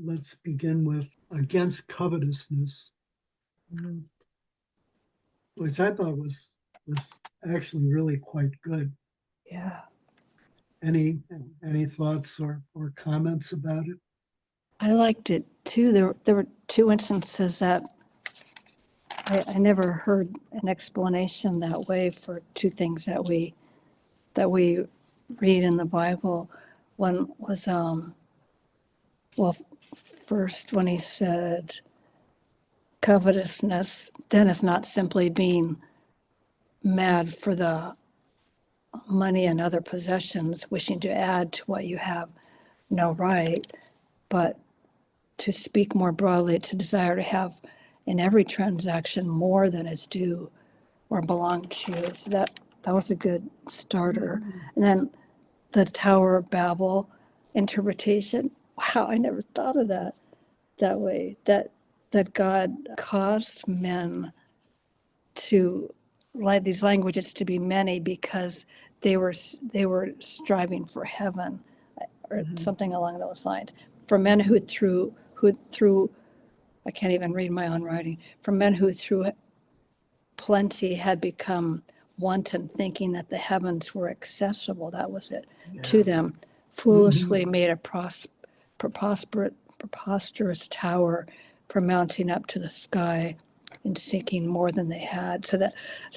let's begin with against covetousness, which I thought was actually really quite good. Yeah. Any thoughts or comments about it? I liked it too. There were two instances that I never heard an explanation that way for two things that we read in the Bible. One was well, first when he said covetousness, then it's not simply being mad for the money and other possessions, wishing to add to what you have no right, but to speak more broadly, it's a desire to have in every transaction more than is due or belong to you. So that was a good starter. And then the Tower of Babel interpretation. Wow, I never thought of that way. That God caused men to like these languages to be many because they were striving for heaven or something along those lines. For men who through I can't even read my own writing. For men who through plenty had become wanton, thinking that the heavens were accessible, that was it, to them, foolishly made a preposterous tower for mounting up to the sky and seeking more than they had, so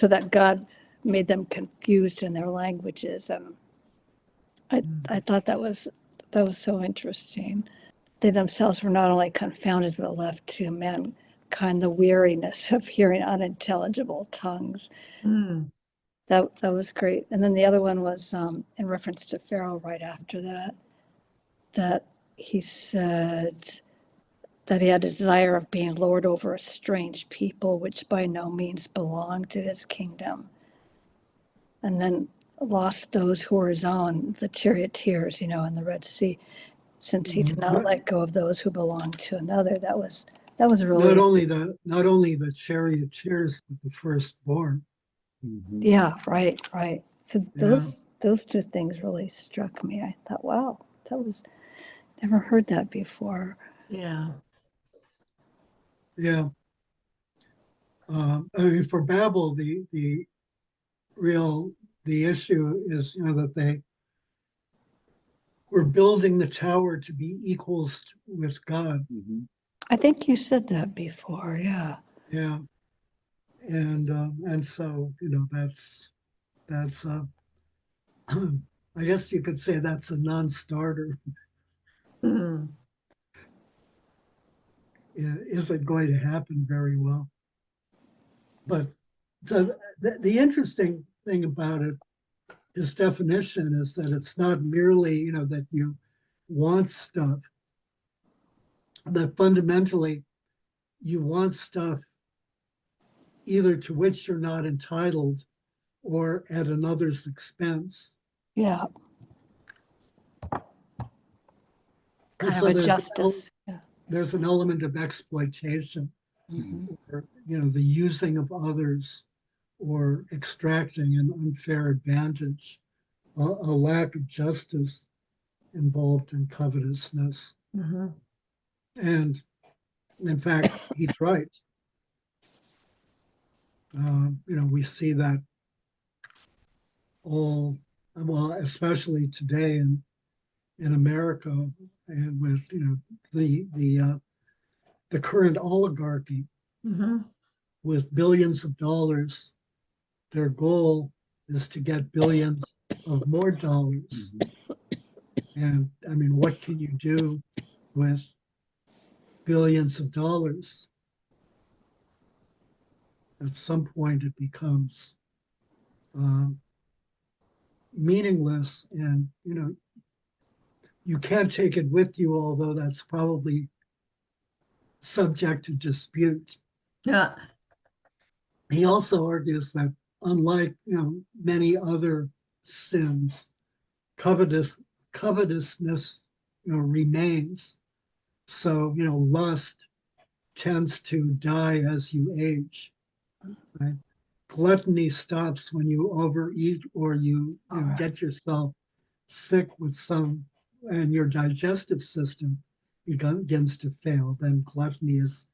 that God made them confused in their languages. And I thought that was so interesting. They themselves were not only confounded but left to mankind the weariness of hearing unintelligible tongues. That was great. And then the other one was in reference to Pharaoh right after that he said that he had a desire of being lord over a strange people, which by no means belonged to his kingdom. And then lost those who were his own, the charioteers, in the Red Sea, since he did not let go of those who belonged to another. That was really not only the charioteers, but the firstborn. Yeah, right. So those two things really struck me. I thought, wow, never heard that before. Yeah. Yeah. I mean, for Babel, the issue is, that they were building the tower to be equals with God. I think you said that before. Yeah. Yeah. And so, that's I guess you could say that's a non-starter. Isn't going to happen very well. But so the interesting thing about it, his definition is that it's not merely, that you want stuff, that fundamentally you want stuff either to which you're not entitled or at another's expense. Yeah. Kind So of a justice. there's an element of exploitation, or, the using of others or extracting an unfair advantage, a lack of justice involved in covetousness. And in fact, he's right. We see that all, well, especially today in America, and with the current oligarchy with billions of dollars. Their goal is to get billions of more dollars. And I mean, what can you do with billions of dollars? At some point, it becomes meaningless, and you can't take it with you, although that's probably subject to dispute. Yeah. He also argues that unlike many other sins, covetousness remains. So lust tends to die as you age. Right? Gluttony stops when you overeat or you get yourself sick with and your digestive system begins to fail, then gluttony is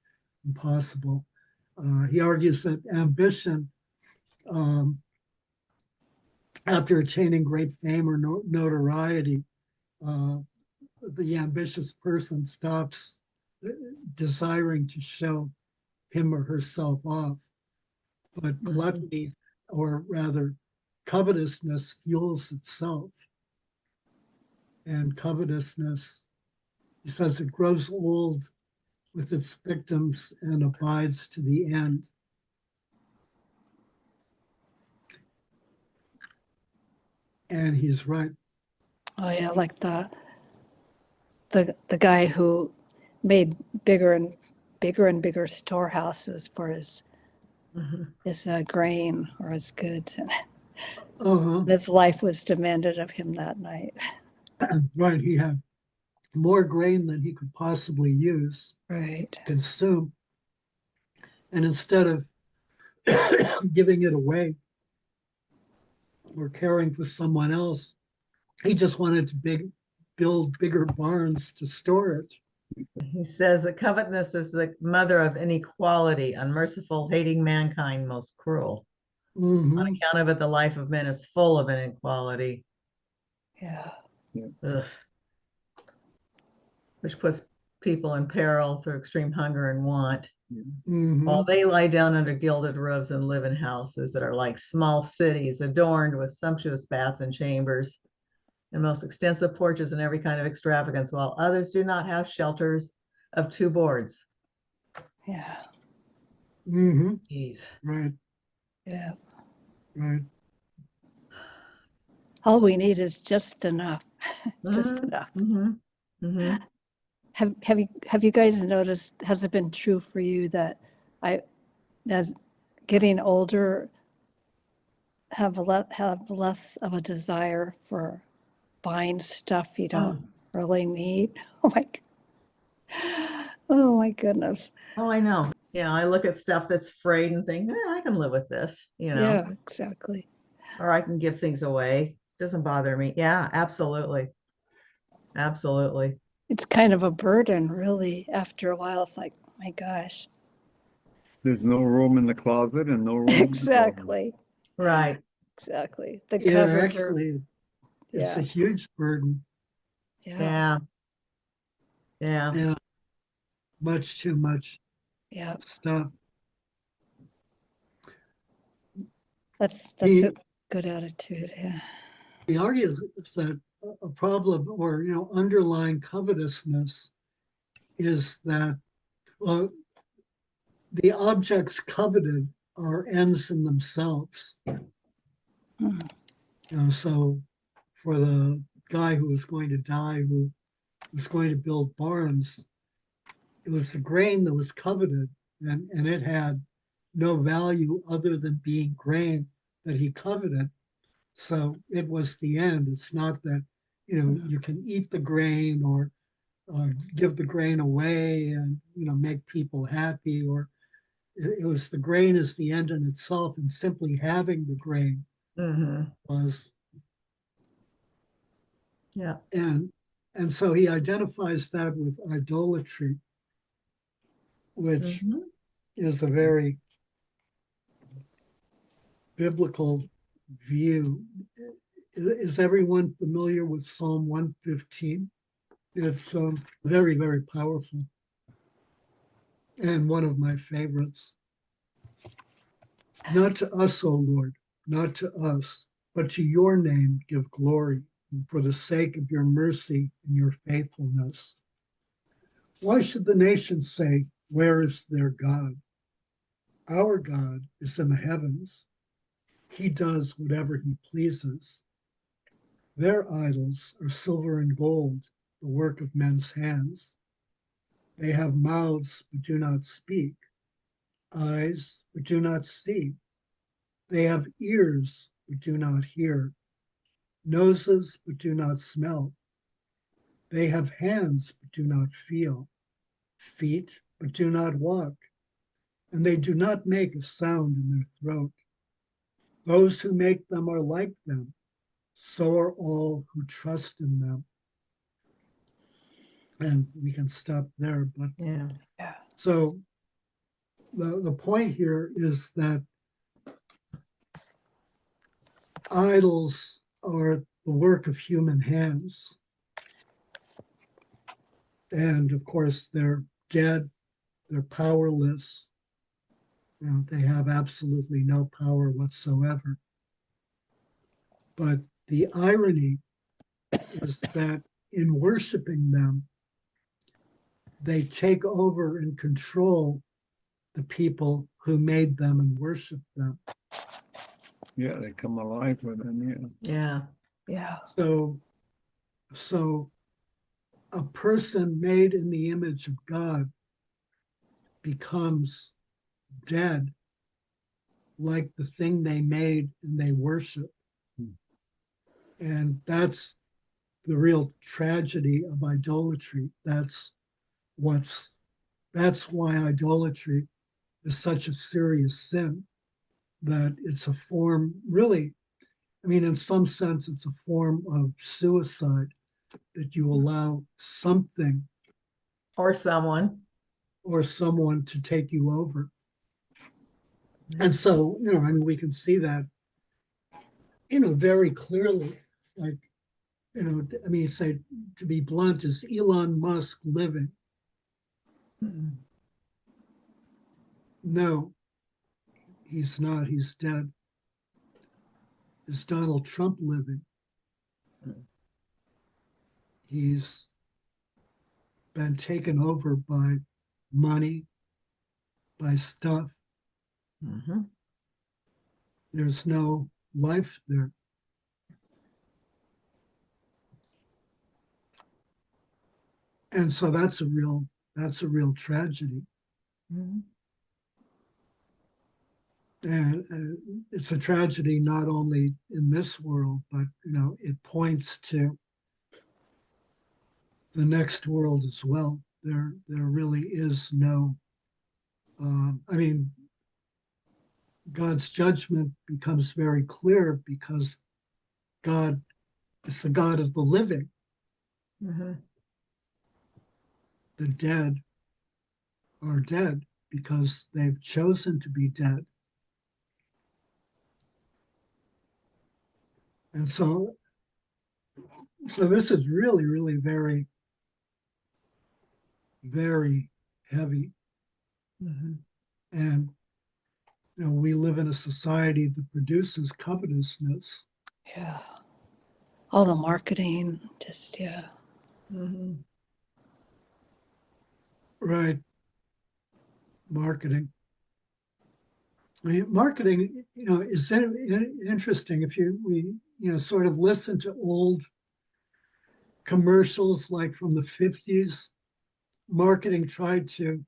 impossible. He argues that ambition, um, after attaining great fame or notoriety, uh, the ambitious person stops desiring to show him or herself off. But gluttony, or rather covetousness, fuels itself. And covetousness, he says, it grows old with its victims and abides to the end. And he's right. Oh yeah, like the guy who made bigger and bigger storehouses for his grain or his goods. Uh-huh. His life was demanded of him that night. Right. He had more grain than he could possibly use, Right. consume. And instead of giving it away or caring for someone else, he just wanted to build bigger barns to store it. He says that covetousness is the mother of inequality, unmerciful, hating mankind, most cruel. On account of it, the life of men is full of inequality. Yeah. Ugh. Which puts people in peril through extreme hunger and want. While they lie down under gilded roofs and live in houses that are like small cities, adorned with sumptuous baths and chambers, and most extensive porches and every kind of extravagance, while others do not have shelters of two boards. Yeah. Jeez. Right. Yeah. Right. All we need is just enough. Just enough. Have you guys noticed, has it been true for you that as getting older, have less of a desire for buying stuff you don't really need? Oh my goodness. Oh, I know. Yeah, I look at stuff that's frayed and think, I can live with this, Yeah, exactly. or I can give things away. Doesn't bother me. Yeah, absolutely. Absolutely. It's kind of a burden, really. After a while, it's like, oh my gosh. There's no room in the closet and no room Exactly. Right. Exactly. The Yeah, covers actually, it's a yeah. huge burden. Yeah. Yeah. Yeah. Much too much Yeah. stuff. That's He, a good attitude. Yeah. he argues that a problem, or underlying covetousness, is that, well, the objects coveted are ends in themselves. So for the guy who was going to die, who was going to build barns, it was the grain that was coveted, and it had no value other than being grain that he coveted. So it was the end. It's not that you can eat the grain or give the grain away and make people happy, or it was the grain is the end in itself, and simply having the grain was. Yeah. And so he identifies that with idolatry, which is a very biblical view. Is everyone familiar with Psalm 115? It's very, very powerful and one of my favorites. Not to us, O Lord, not to us, but to your name give glory, for the sake of your mercy and your faithfulness. Why should the nations say, where is their God? Our God is in the heavens. He does whatever he pleases. Their idols are silver and gold, the work of men's hands. They have mouths but do not speak, eyes but do not see. They have ears but do not hear, noses but do not smell. They have hands but do not feel, feet but do not walk, and they do not make a sound in their throat. Those who make them are like them, so are all who trust in them. And we can stop there, but Yeah. Yeah. so the point here is that idols are the work of human hands. And of course, they're dead, they're powerless. You know, they have absolutely no power whatsoever. But the irony is that in worshiping them, they take over and control the people who made them and worship them. Yeah, they come alive with them, yeah. Yeah. Yeah. So a person made in the image of God becomes dead like the thing they made and they worship. And that's the real tragedy of idolatry. That's why idolatry is such a serious sin, that it's a form, really, I mean, in some sense, it's a form of suicide, that you allow something Or someone. or someone to take you over. And so, you know, I mean, we can see that, you know, very clearly. Like, you know, I mean, say, to be blunt, is Elon Musk living? Mm. No, he's not. He's dead. Is Donald Trump living? He's been taken over by money, by stuff. Mm-hmm. There's no life there. And so that's a real tragedy. Mm-hmm. And it's a tragedy not only in this world, but you know, it points to the next world as well. There really is no. I mean, God's judgment becomes very clear because God is the God of the living. Mm-hmm. The dead are dead because they've chosen to be dead. And so this is really, really very, very heavy. Mm-hmm. And you know, we live in a society that produces covetousness. Yeah. All the marketing, just, yeah. Mm-hmm. Right. Marketing. I mean, marketing, you know, is interesting. If we, you know, sort of listen to old commercials like from the 50s, marketing tried to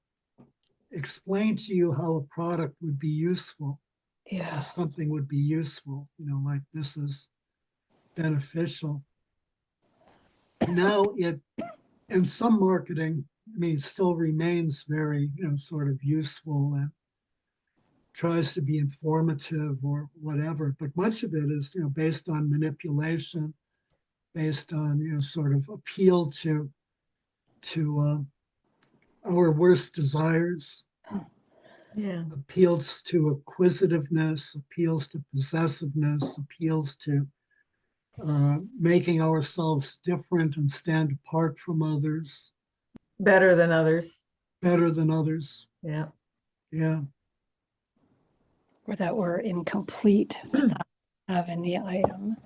explain to you how a product would be useful, Yeah. or something would be useful, you know, like this is beneficial. Now and some marketing, I mean, still remains very, you know, sort of useful and tries to be informative or whatever, but much of it is, you know, based on manipulation, based on, you know, sort of appeal to our worst desires, Yeah. appeals to acquisitiveness, appeals to possessiveness, appeals to making ourselves different and stand apart from others, Better than others. better than others. Yeah. Yeah. Or that we're incomplete without having the item.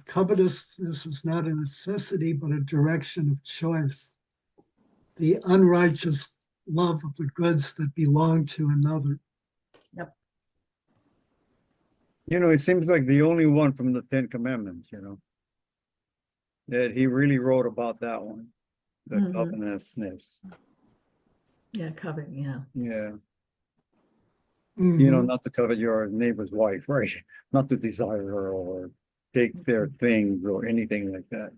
Covetousness is not a necessity, but a direction of choice. The unrighteous love of the goods that belong to another. Yep. You know, it seems like the only one from the Ten Commandments, you know, that he really wrote about that one, the Mhm. covetousness. Yeah. Covet. Yeah. Yeah. Mhm. You know, not to covet your neighbor's wife, right? Not to desire her or take their things or anything like that.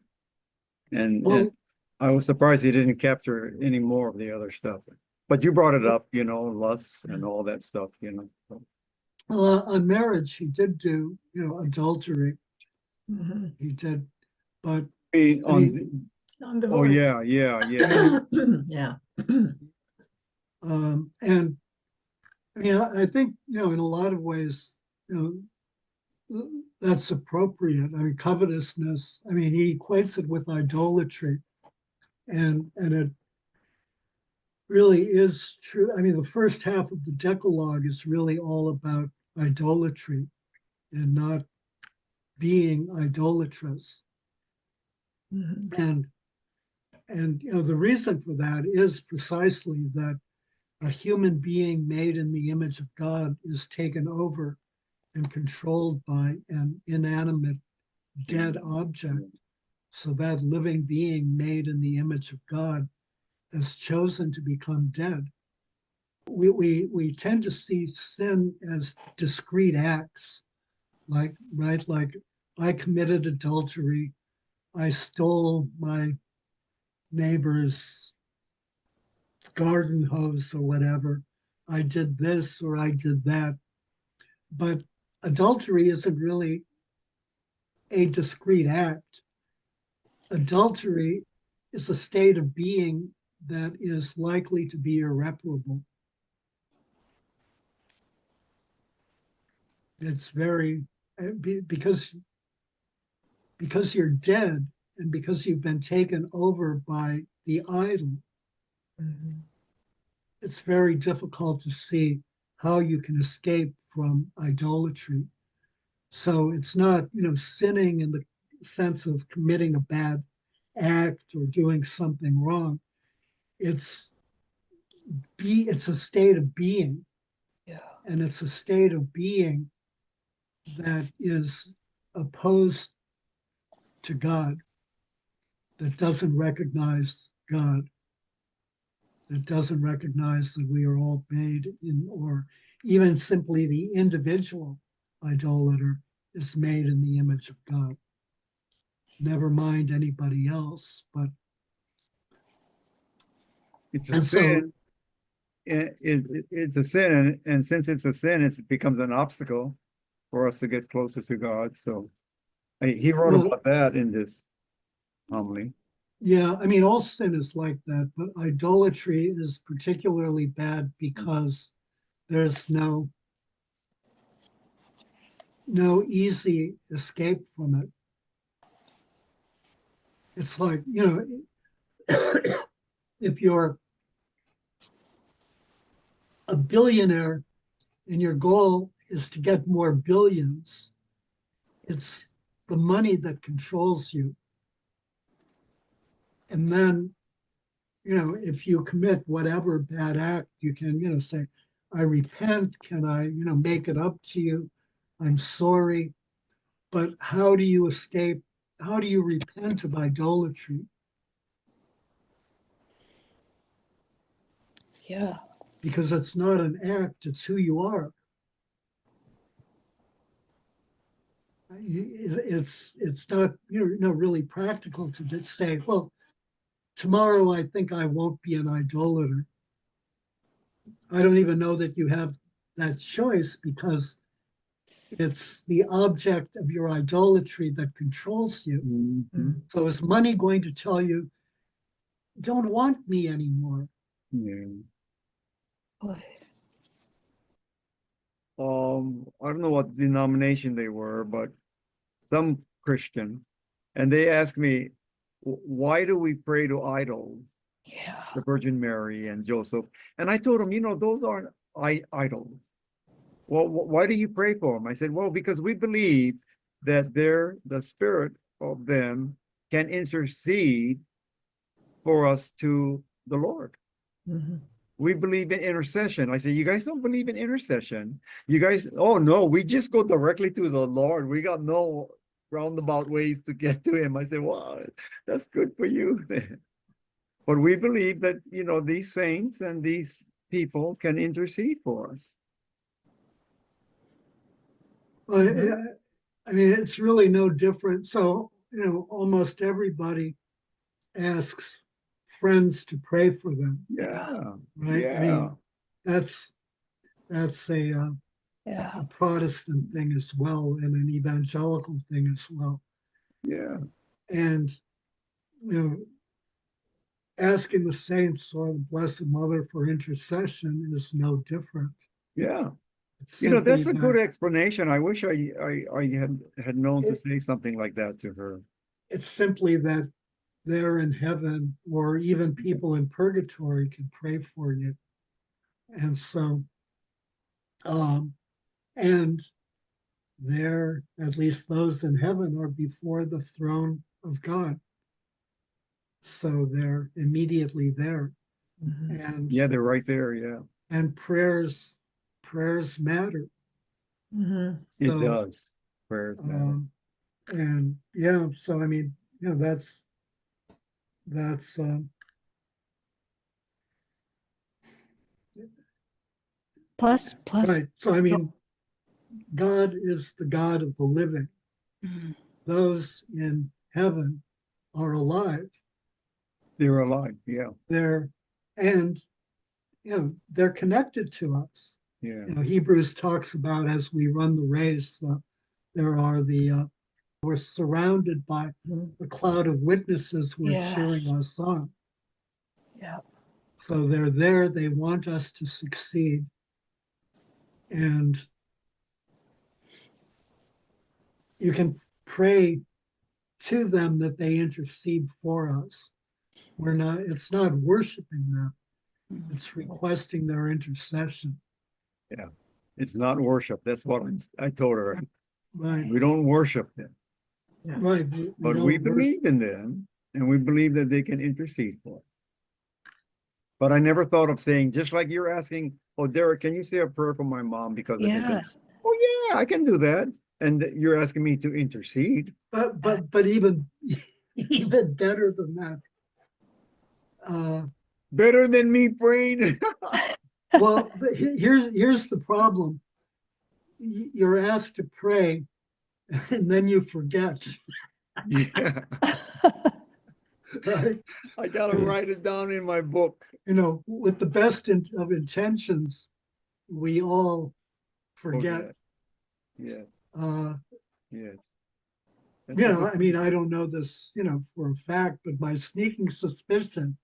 And Well, I was surprised he didn't capture any more of the other stuff. But you brought it up, you know, lust and all that stuff, you know. So, on marriage, he did do, you know, adultery. Mm-hmm. He did, but Being I mean, On oh, divorce. yeah, yeah. Yeah. And I mean, I think, in a lot of ways, that's appropriate. I mean, covetousness, I mean, he equates it with idolatry. And it really is true. I mean, the first half of the Decalogue is really all about idolatry and not being idolatrous. Mhm. And the reason for that is precisely that a human being made in the image of God is taken over and controlled by an inanimate dead object. So that living being made in the image of God has chosen to become dead. We tend to see sin as discrete acts, like, right, like I committed adultery, I stole my neighbor's garden hose or whatever, I did this or I did that. But adultery isn't really a discrete act. Adultery is a state of being that is likely to be irreparable. It's very because you're dead and because you've been taken over by the idol. Mhm. It's very difficult to see how you can escape from idolatry. So it's not, sinning in the sense of committing a bad act or doing something wrong. It's it's a state of being, Yeah. and it's a state of being that is opposed to God, that doesn't recognize God, that doesn't recognize that we are all made in, or even simply the individual idolater is made in the image of God. Never mind anybody else, but It's a and so sin. It's a sin, and since it's a sin, it becomes an obstacle for us to get closer to God. So he wrote well, about that in this homily. yeah, I mean, all sin is like that, but idolatry is particularly bad because there's no easy escape from it. It's like, if you're a billionaire and your goal is to get more billions, it's the money that controls you. And then, if you commit whatever bad act, you can, say, I repent. Can I, make it up to you? I'm sorry. But how do you escape? How do you repent of idolatry? Yeah. Because it's not an act, it's who you are. It's not really practical to just say, well, tomorrow I think I won't be an idolater. I don't even know that you have that choice because it's the object of your idolatry that controls you. Mhm. So is money going to tell you, don't want me anymore? Yeah. Boy. I don't know what denomination they were, but some Christian, and they asked me, why do we pray to idols, Yeah. the Virgin Mary and Joseph? And I told them, those aren't idols. Well, why do you pray for them? I said, well, because we believe that the spirit of them can intercede for us to the Lord. Mhm. We believe in intercession. I said, you guys don't believe in intercession. You guys, oh no, we just go directly to the Lord. We got no roundabout ways to get to him. I said, wow, that's good for you. But we believe that, these saints and these people can intercede for us. Well, I mean, it's really no different. So, almost everybody asks friends to pray for them, Yeah. right? I Yeah. mean, that's Yeah. a Protestant thing as well and an evangelical thing as well. Yeah. And you know, asking the saints or the Blessed Mother for intercession is no different. Yeah. It's You know, simply that's a good that explanation. I wish I had known to say something like that to her. it's simply that they're in heaven, or even people in purgatory can pray for you. And so, and there, at least those in heaven, are before the throne of God. So they're immediately there. Mhm. And Yeah, they're right there. Yeah, and prayers matter. Mhm. it So, does. Prayers matter. and yeah, so I mean, that's Plus, right. So I so- mean, God is the God of the living. Mm, Those in heaven are alive. They're alive. Yeah, They're and they're connected to us. yeah. Hebrews talks about, as we run the race, there are we're surrounded by Mhm. a cloud of witnesses who are cheering yes, us on. yeah, So they're there. They want us to succeed, and you can pray to them that they intercede for us. We're not. It's not worshiping them. mm, It's requesting their intercession. Yeah, it's not worship. That's what I told her. Right. We don't worship them, Right. We but we don't worship. believe in them, and we believe that they can intercede for us. But I never thought of saying, just like you're asking, oh, Derek, can you say a prayer for my mom because of this? yes, Oh, yeah, I can do that. And you're asking me to intercede. But even even better than that. Better than me praying. Well, here's the problem. You're asked to pray, and then you forget. Yeah, Right? I gotta write it down in my book. With the best of intentions, we all forget. Forget. Yes, Uh, yes. That's a good I mean, I don't know this, for a fact, but my sneaking suspicion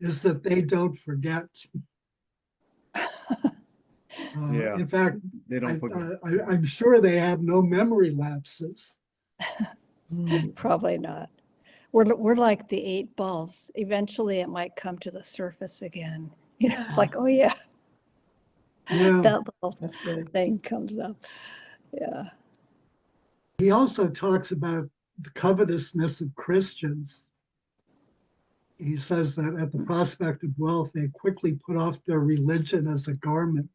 is that they don't forget. Yeah, In fact, they don't forget. I'm sure they have no memory lapses. Mhm. probably not. We're like the 8 balls. Eventually, it might come to the surface again. It's like, oh yeah, Yeah. that little That's good. thing comes up. Yeah. He also talks about the covetousness of Christians. He says that at the prospect of wealth, they quickly put off their religion as a garment.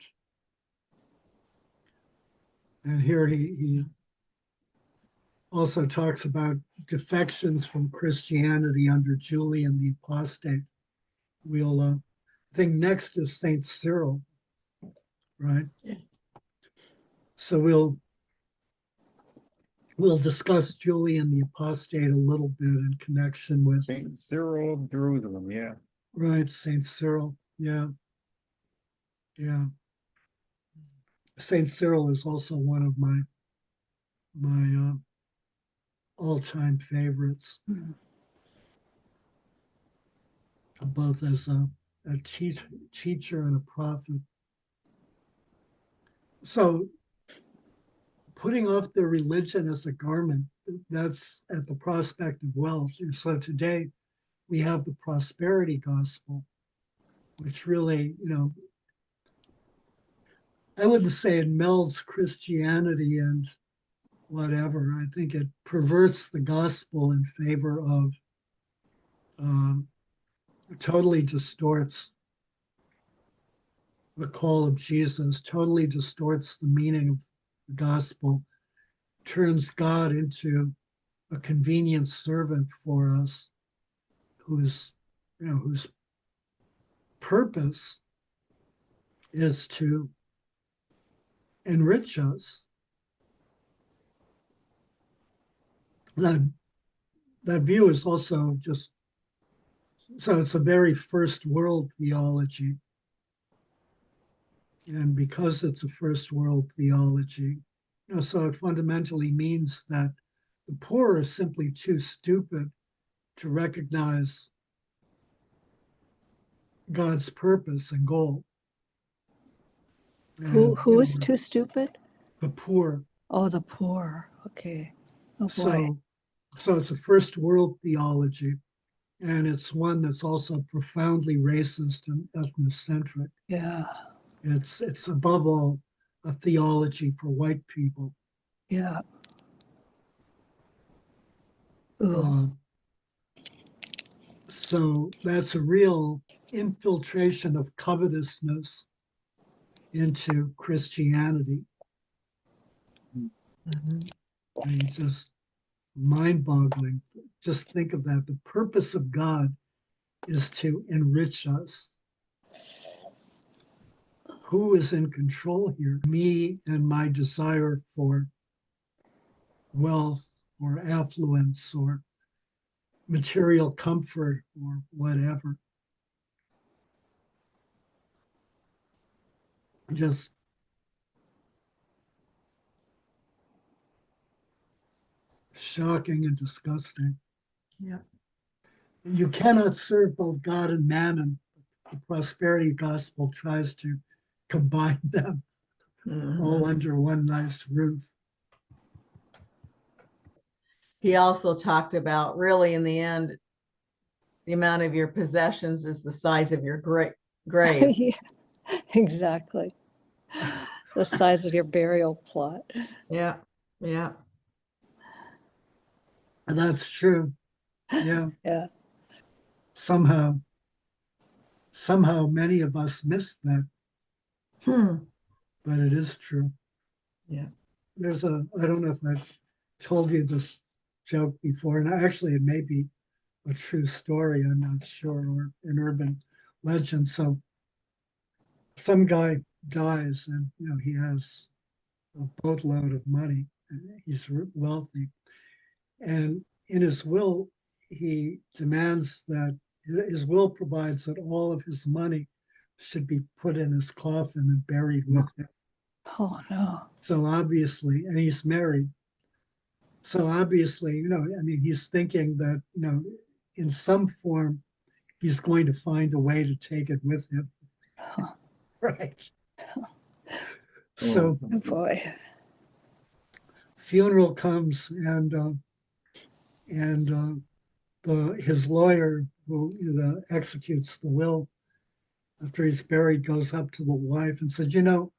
And here he also talks about defections from Christianity under Julian the Apostate. We'll think next is Saint Cyril, right? Yeah. So we'll discuss Julian the Apostate a little bit in connection with Saint Cyril of Jerusalem, yeah. right Saint Cyril. Yeah, yeah. Saint Cyril is also one of my all-time favorites, Mm. both as a teacher and a prophet. So putting off their religion as a garment, that's at the prospect of wealth. And so today we have the prosperity gospel, which really, I wouldn't say it melds Christianity and whatever. I think it perverts the gospel in favor of, totally distorts the call of Jesus, totally distorts the meaning of the gospel, turns God into a convenient servant for us, whose purpose is to enrich us. That view is also just so it's a very first world theology. And because it's a first world theology, so it fundamentally means that the poor are simply too stupid to recognize God's purpose and goal. Who And, you is know, too stupid? the poor. Oh, the poor. Okay. Oh boy. So it's a first world theology, and it's one that's also profoundly racist and ethnocentric. Yeah. It's above all a theology for white people. Yeah. Ooh. So that's a real infiltration of covetousness into Christianity. Mhm. And just mind-boggling. Just think of that. The purpose of God is to enrich us. Who is in control here? Me and my desire for wealth or affluence or material comfort or whatever. Just shocking and disgusting. Yeah. You cannot serve both God and mammon. The prosperity gospel tries to combine them all Mhm. under one nice roof. He also talked about really in the end, the amount of your possessions is the size of your grave. Yeah, exactly. The size of your burial plot. Yeah. Yeah. And that's true. Yeah. Yeah. Somehow many of us miss that, Hmm. but it is true. Yeah. I don't know if I've told you this joke before, and actually it may be a true story, I'm not sure, or an urban legend. So some guy dies and, you know, he has a boatload of money and he's wealthy. And in his will, he demands that his will provides that all of his money should be put in his coffin and buried with him. Oh no. So obviously, and he's married. So obviously, you know, I mean, he's thinking that, you know, in some form, he's going to find a way to take it with him. Oh, Right. So oh boy. funeral comes and his lawyer who executes the will after he's buried goes up to the wife and said, you know,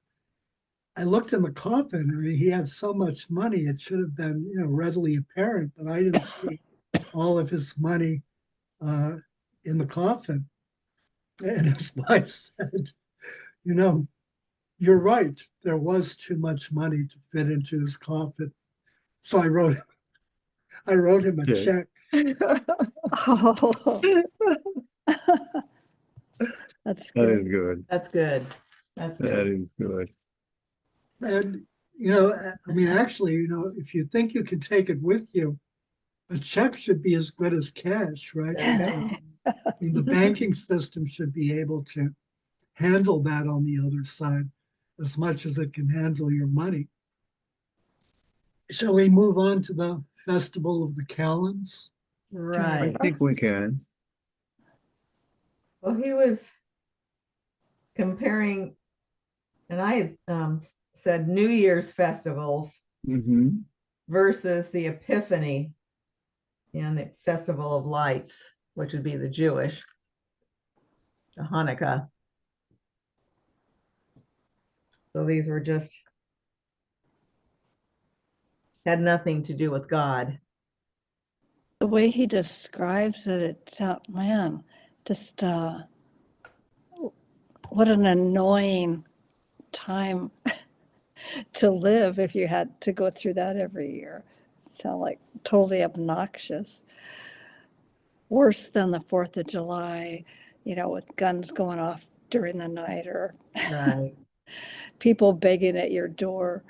I looked in the coffin. I mean, he had so much money; it should have been, you know, readily apparent, but I didn't see all of his money uh, in the coffin. And his wife said, you know, you're right. There was too much money to fit into his coffin. So I wrote him a Okay. check. Oh, that's That good. is good. That's good. That's That good. is good. And, you know, I mean, actually, you know, if you think you can take it with you, a check should be as good as cash, right? I mean, the banking system should be able to handle that on the other side as much as it can handle your money. Shall we move on to the Festival of the Calends? I Right. think we can. Well, he was comparing, and I had said New Year's festivals Mm-hmm. versus the Epiphany and the Festival of Lights, which would be the Jewish, the Hanukkah. So these were just had nothing to do with God. The way he describes it, it's man, just what an annoying time to live if you had to go through that every year. Sound like totally obnoxious. Worse than the 4th of July, you know, with guns going off during the night or Right. people begging at your door.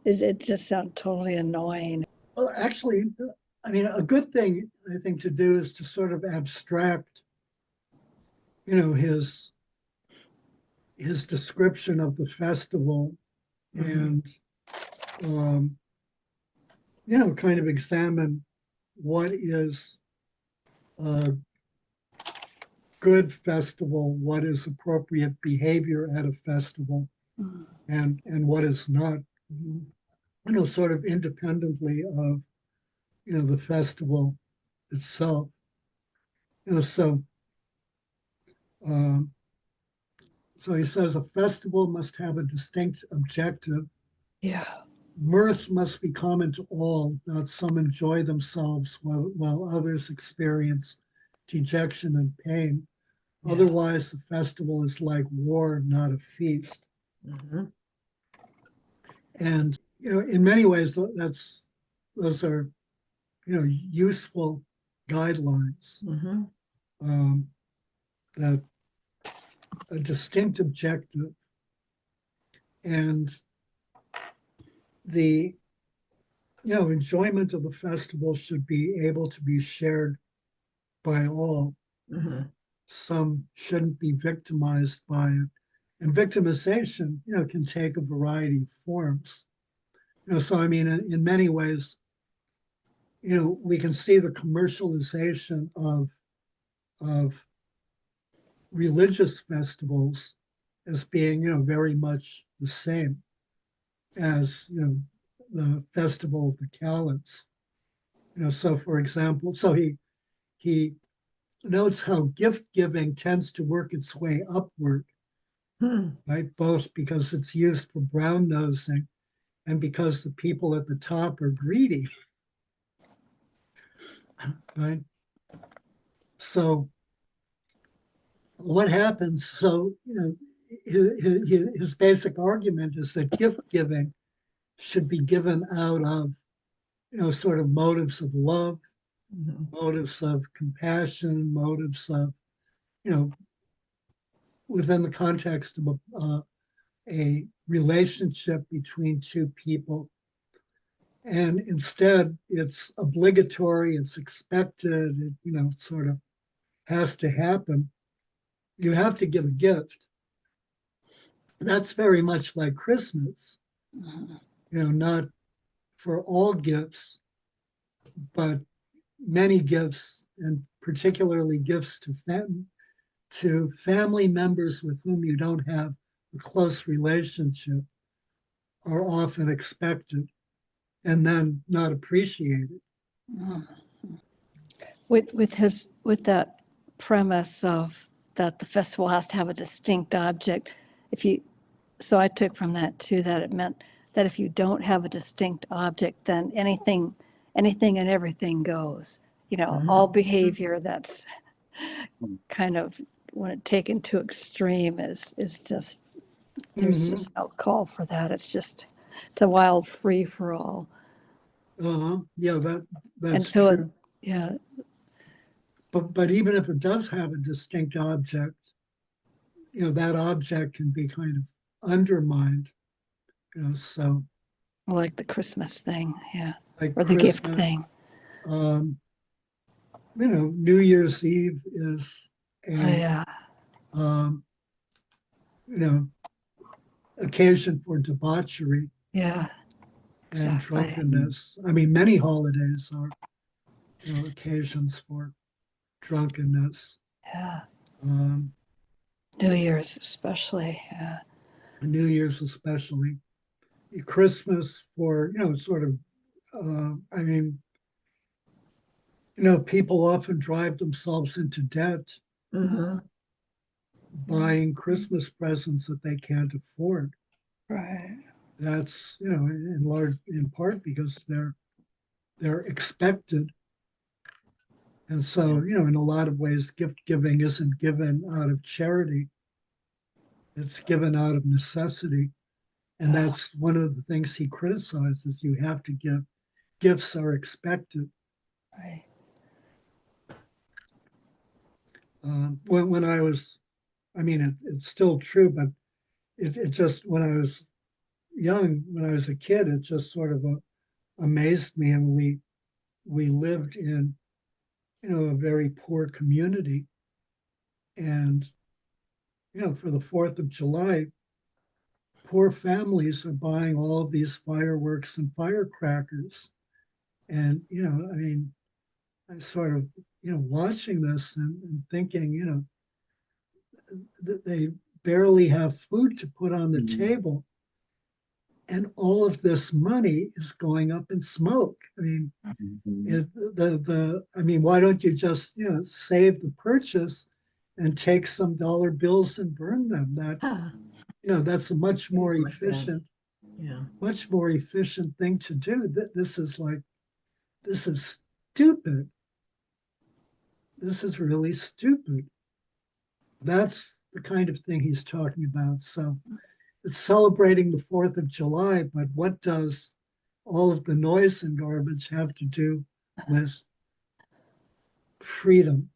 It just sounds totally annoying. Well, actually, I mean, a good thing I think to do is to sort of abstract, you know, his description of the festival and, you know, kind of examine what is a good festival, what is appropriate behavior at a festival, Mm. and what is not, sort of independently of, the festival itself. So um, so he says a festival must have a distinct objective. Yeah. Mirth must be common to all, not some enjoy themselves while others experience dejection and pain. Yeah. Otherwise, the festival is like war, not a feast. Mhm. And in many ways, those are useful guidelines, Mhm. that a distinct objective, and the enjoyment of the festival should be able to be shared by all. Mhm. Some shouldn't be victimized by it. And victimization, can take a variety of forms. So I mean, in many ways, we can see the commercialization of religious festivals as being, very much the same as, the festival of the Calends. So for example, so he notes how gift giving tends to work its way upward, Hmm. right? Both because it's used for brown nosing and because the people at the top are greedy, right? So what happens? So, his basic argument is that gift giving should be given out of, sort of motives of love, Mhm. motives of compassion, motives of, you know, within the context of a relationship between two people. And instead, it's obligatory, it's expected, it, sort of has to happen. You have to give a gift. That's very much like Christmas, Mhm. not for all gifts, but many gifts, and particularly gifts to family members with whom you don't have a close relationship, are often expected and then not appreciated. Mhm. With that premise of that the festival has to have a distinct object, so I took from that too that it meant that if you don't have a distinct object, then anything and everything goes. All Mhm. behavior that's kind of, when it taken to extreme, is just, there's Mm-hmm. just no call for that. It's a wild free for all. Yeah, And that's so true. yeah, But even if it does have a distinct object, that object can be kind of undermined. So like the Christmas thing, yeah, like or the gift Christmas, thing. um, New Year's Eve is Oh a yeah, um, you know occasion for debauchery yeah, and exactly. drunkenness. I mean, many holidays are occasions for drunkenness. Yeah, Um, New Year's especially. Yeah, New Year's especially, Christmas for sort of. I mean, people often drive themselves into debt Mhm. buying Christmas presents that they can't afford. right. That's in part because they're expected. And so, in a lot of ways, gift giving isn't given out of charity, it's given out of necessity. And Yeah, that's one of the things he criticizes. You have to give, gifts are expected. right. When I was, I mean, it's still true, but it just, when I was young, when I was a kid, it just sort of amazed me. And we lived in, a very poor community. And, for the 4th of July, poor families are buying all of these fireworks and firecrackers. And, I mean, I'm sort of, watching this and thinking, that they barely have food to put on the table. And all of this money is going up in smoke. I mean, why don't you just, save the purchase and take some dollar bills and burn them? That's a much more efficient, much more efficient thing to do. This is stupid. This is really stupid. That's the kind of thing he's talking about. So it's celebrating the 4th of July, but what does all of the noise and garbage have to do with freedom?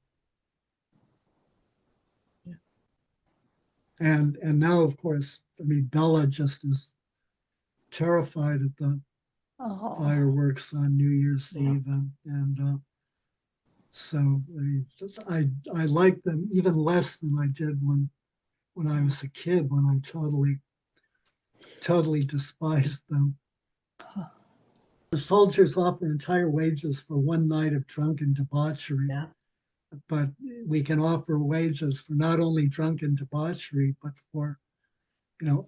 And now, of course, Bella just is terrified at the fireworks on New Year's Eve, and so I like them even less than I did when I was a kid, when I totally despised them. The soldiers offer entire wages for one night of drunken debauchery. Yeah. But we can offer wages for not only drunken debauchery, but for,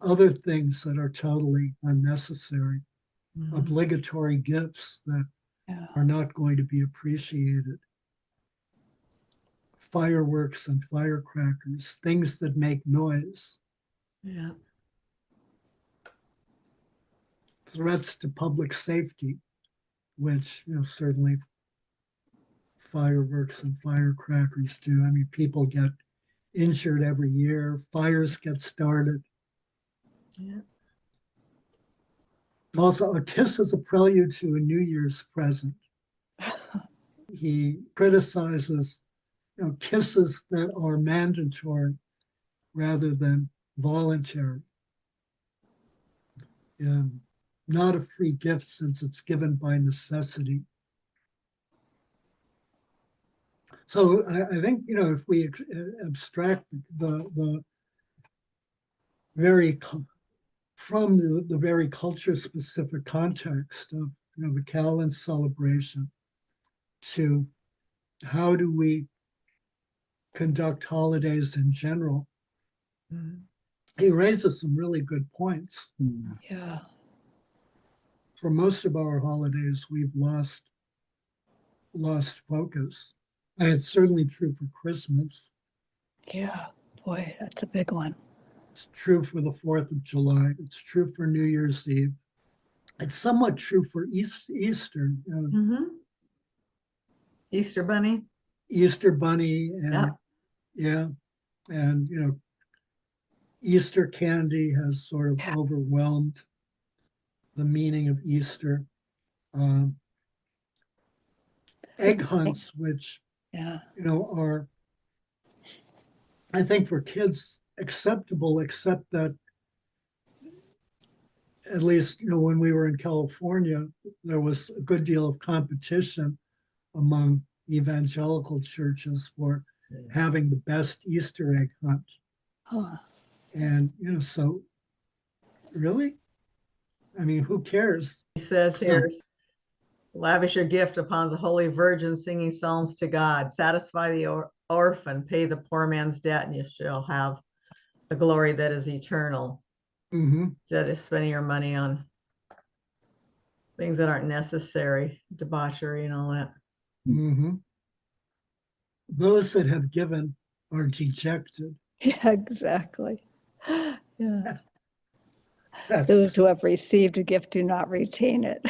other things that are totally unnecessary, obligatory gifts that are not going to be appreciated. Fireworks and firecrackers, things that make noise. Yeah. Threats to public safety, which, certainly fireworks and firecrackers do. People get injured every year. Fires get started. Yeah. Also, a kiss is a prelude to a New Year's present. He criticizes, kisses that are mandatory rather than voluntary. Not a free gift since it's given by necessity. So I think, if we abstract the very from the very culture specific context of the Calends celebration to how do we conduct holidays in general, he raises some really good points. Yeah. For most of our holidays, we've lost focus. And it's certainly true for Christmas. Yeah. Boy, that's a big one. It's true for the 4th of July. It's true for New Year's Eve. It's somewhat true for Easter. Easter Bunny. Easter Bunny, and and Easter candy has sort of overwhelmed the meaning of Easter. Egg hunts, which are, I think, for kids acceptable, except that at least when we were in California, there was a good deal of competition among evangelical churches for having the best Easter egg hunt. And so really, who cares? He says here, lavish your gift upon the Holy Virgin, singing psalms to God, satisfy the orphan, pay the poor man's debt, and you shall have the glory that is eternal. Instead of spending your money on things that aren't necessary, debauchery and all that. Those that have given are dejected. Yeah, exactly. Yeah. Those who have received a gift do not retain it.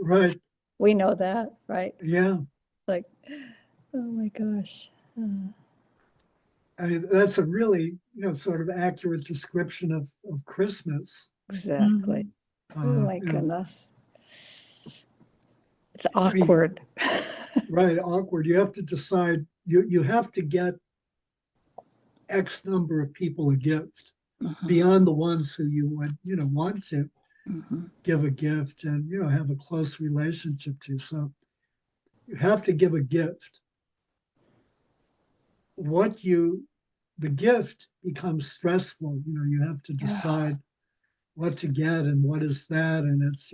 Right. We know that, right? Yeah. Like, oh my gosh. That's a really, sort of accurate description of Christmas. Exactly. Oh my goodness. It's awkward. Right, awkward. You have to decide, you have to get X number of people a gift beyond the ones who you would, want to give a gift and, have a close relationship to. So you have to give a gift. The gift becomes stressful. You have to decide what to get and what is that. And it's,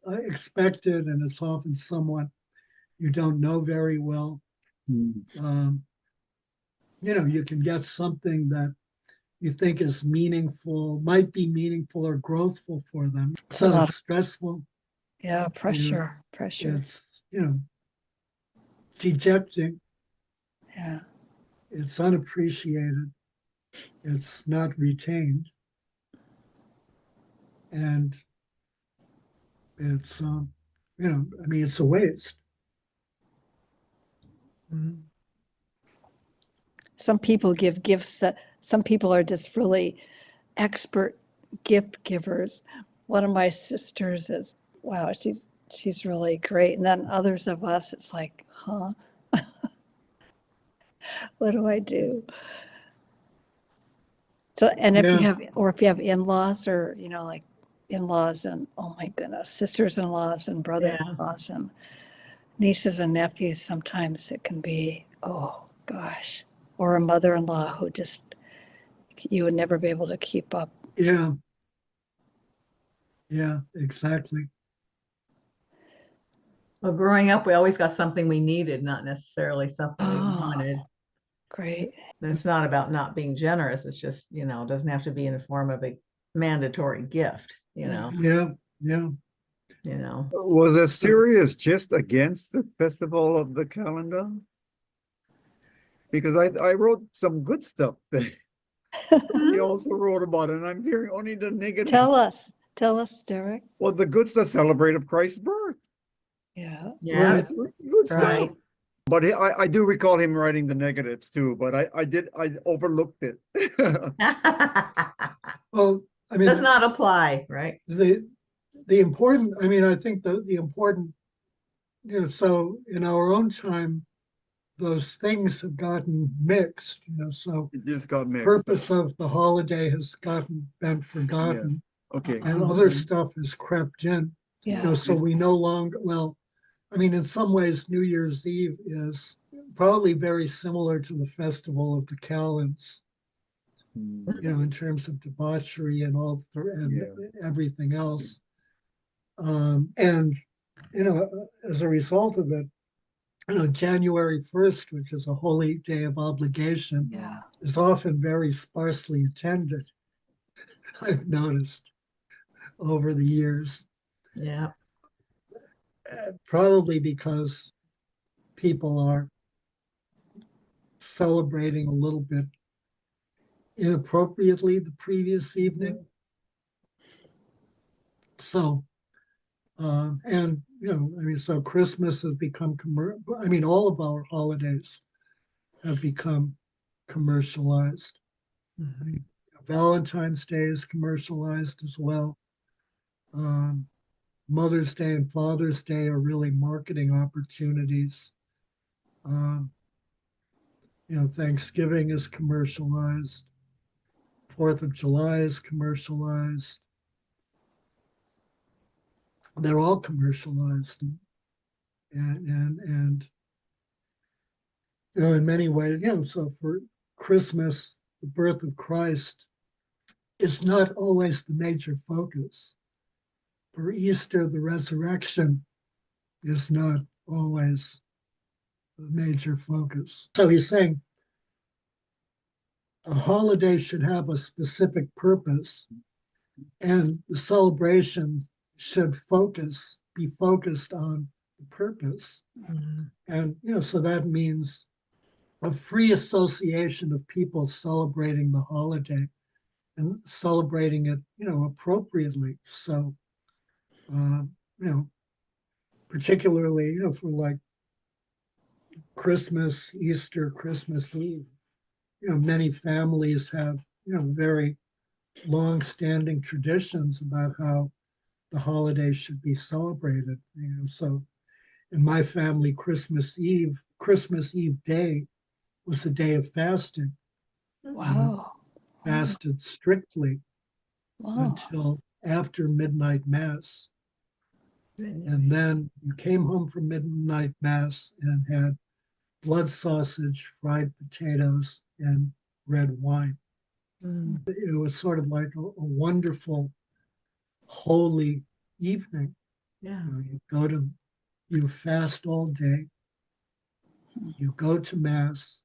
expected, and it's often somewhat you don't know very well. Mm. You can get something that you think is meaningful, might be meaningful or growthful for them. It's a So lot it's of- stressful. Yeah, pressure. It's, dejecting. Yeah. It's unappreciated. It's not retained. And it's, it's a waste. Mhm. Some people give gifts that some people are just really expert gift givers. One of my sisters is, wow, she's really great. And then others of us, it's like, huh? What do I do? So, and if you Yeah. have in-laws or, like in-laws and, oh my goodness, sisters-in-laws and brother-in-laws and nieces and nephews, sometimes it can be, oh gosh, or a mother-in-law who just, you would never be able to keep up. Yeah. Yeah, exactly. Well, growing up, we always got something we needed, not necessarily something we Oh. wanted. Great. And it's not about not being generous. It's just, it doesn't have to be in the form of a mandatory gift, Yeah. Yeah. Was Asterius just against the festival of the calendar? Because I wrote some good stuff there. He also wrote about it, and I'm hearing only the negative. Tell us, Derek. Well, the good stuff celebrated Christ's birth. Yeah. Yeah. Right. Good stuff. Right. But I do recall him writing the negatives too, but I overlooked it. Well, I mean, Does not apply, right? the important, I think the important, so in our own time, those things have gotten mixed, so It just got mixed. purpose of the holiday has been forgotten, Okay. and other stuff has crept in. Yeah. So we no longer, well, in some ways, New Year's Eve is probably very similar to the festival of the Calends, in terms of debauchery and everything else. And, as a result of it, January 1st, which is a holy day of obligation, Yeah. is often very sparsely attended. I've noticed over the years, Yeah. probably because people are celebrating a little bit inappropriately the previous evening. So, and so Christmas has become all of our holidays have become commercialized. Valentine's Day is commercialized as well. Mother's Day and Father's Day are really marketing opportunities. Thanksgiving is commercialized. 4th of July is commercialized. They're all commercialized, and in many ways, so for Christmas, the birth of Christ is not always the major focus. For Easter, the resurrection is not always the major focus. So he's saying a holiday should have a specific purpose, and the celebration should be focused on the purpose. And so that means a free association of people celebrating the holiday and celebrating it, appropriately. So, particularly, for like Christmas, Easter, Christmas Eve, many families have, very long-standing traditions about how the holiday should be celebrated. So in my family, Christmas Eve Day was a day of fasting. Wow. Fasted strictly Wow. until after midnight mass. And then you came home from midnight mass and had blood sausage, fried potatoes, and red wine. It was sort of like a wonderful, holy evening. Yeah. You go to you fast all day, you go to mass,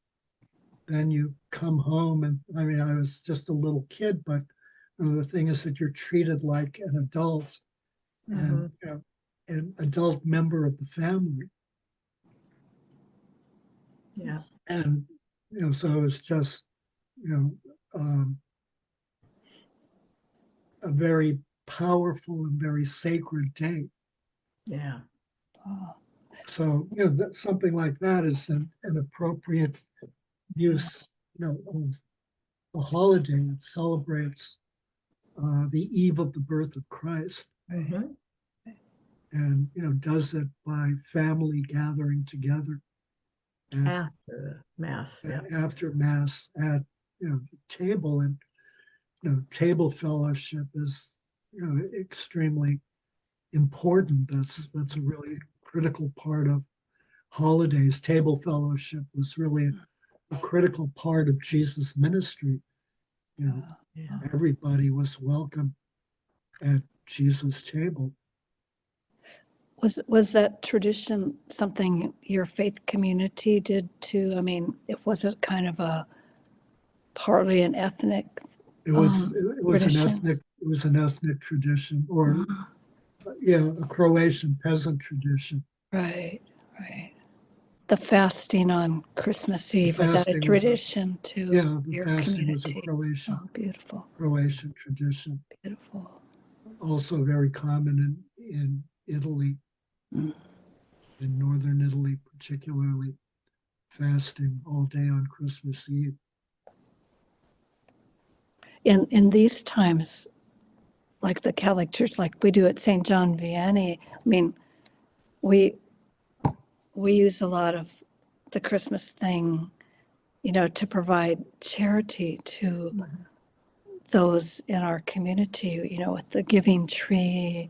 then you come home. And I mean, I was just a little kid, but the thing is that you're treated like an adult and Mhm. an adult member of the family. Yeah. And so it's just um, a very powerful and very sacred day. Yeah. Oh, So something like that is an appropriate use of a holiday that celebrates the eve of the birth of Christ, Mhm. and does it by family gathering together at, After the mass. Yeah. after mass at the table. And table fellowship is extremely important. That's a really critical part of holidays. Table fellowship was really a critical part of Jesus' ministry. Yeah. Everybody was welcome at Jesus' table. Was that tradition something your faith community did too? I mean, was it kind of a partly an ethnic It was tradition? it was an ethnic tradition, or a Croatian peasant tradition. Right, right. The fasting on Christmas The Eve, was that a fasting was tradition to the your fasting was a community? Oh, beautiful, Croatian tradition, beautiful. also very common in Italy, Mm. in northern Italy particularly, fasting all day on Christmas Eve. In these times, like the Catholic Church, like we do at St. John Vianney, I mean, we use a lot of the Christmas thing, to provide charity to those in our community, with the giving tree,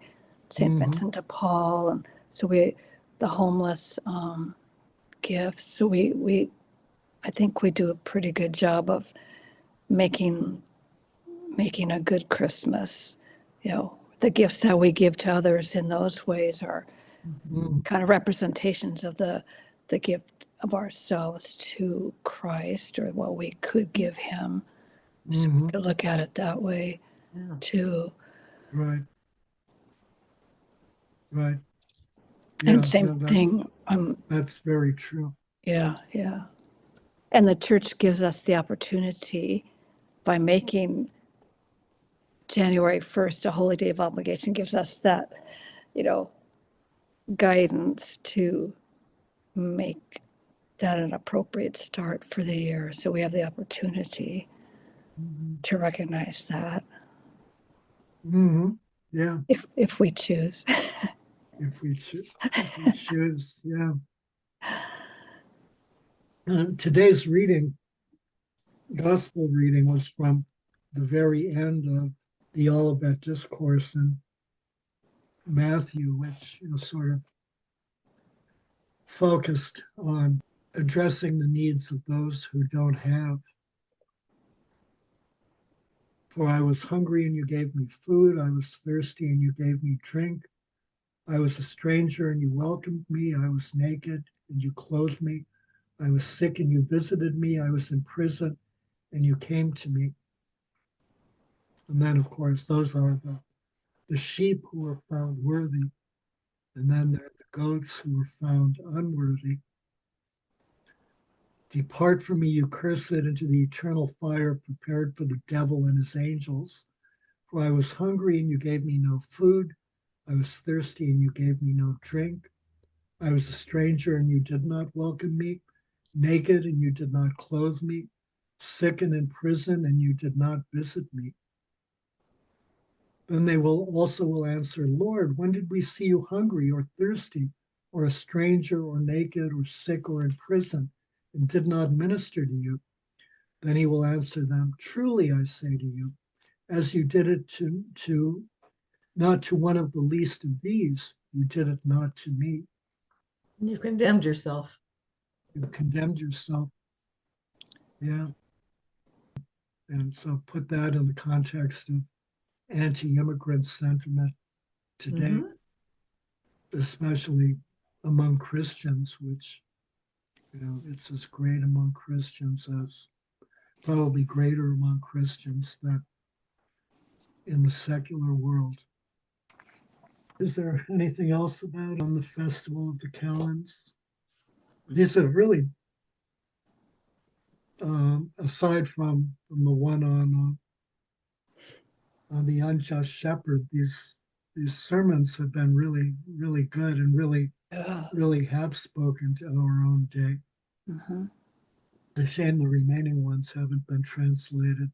St. Mhm. Vincent de Paul, and so the homeless gifts. So I think we do a pretty good job of making a good Christmas. The gifts that we give to others in those ways are Mhm. kind of representations of the gift of ourselves to Christ, or what we could give him. So we Mhm. could look at it that way Yeah. too. Right, right. And Yeah, same thing, that's very true. yeah, yeah. And the church gives us the opportunity by making January 1st a holy day of obligation, gives us that, you know, guidance to make that an appropriate start for the year. So we have the opportunity Mhm. to recognize that Mhm. Yeah, if we choose. if we choose, yeah. Today's gospel reading, was from the very end of the Olivet Discourse in Matthew, which sort of focused on addressing the needs of those who don't have. For I was hungry and you gave me food. I was thirsty and you gave me drink. I was a stranger and you welcomed me. I was naked and you clothed me. I was sick and you visited me. I was in prison and you came to me. And then, of course, those are the sheep who were found worthy. And then there are the goats who were found unworthy. Depart from me, you cursed, into the eternal fire prepared for the devil and his angels. For I was hungry and you gave me no food. I was thirsty and you gave me no drink. I was a stranger and you did not welcome me, naked and you did not clothe me, sick and in prison and you did not visit me. Then they will answer, Lord, when did we see you hungry or thirsty, or a stranger or naked or sick or in prison, and did not minister to you? Then he will answer them, truly I say to you, as you did it to not to one of the least of these, you did it not to me. You condemned yourself. You condemned yourself. Yeah. And so put that in the context of anti-immigrant sentiment today, Mhm. especially among Christians, which, it's as great among Christians as probably greater among Christians than in the secular world. Is there anything else about on the festival of the Calends? These are really, aside from the one on the unjust shepherd, these sermons have been really, really good and really, Yeah. really have spoken to our own day. Mhm. It's a shame the remaining ones haven't been translated.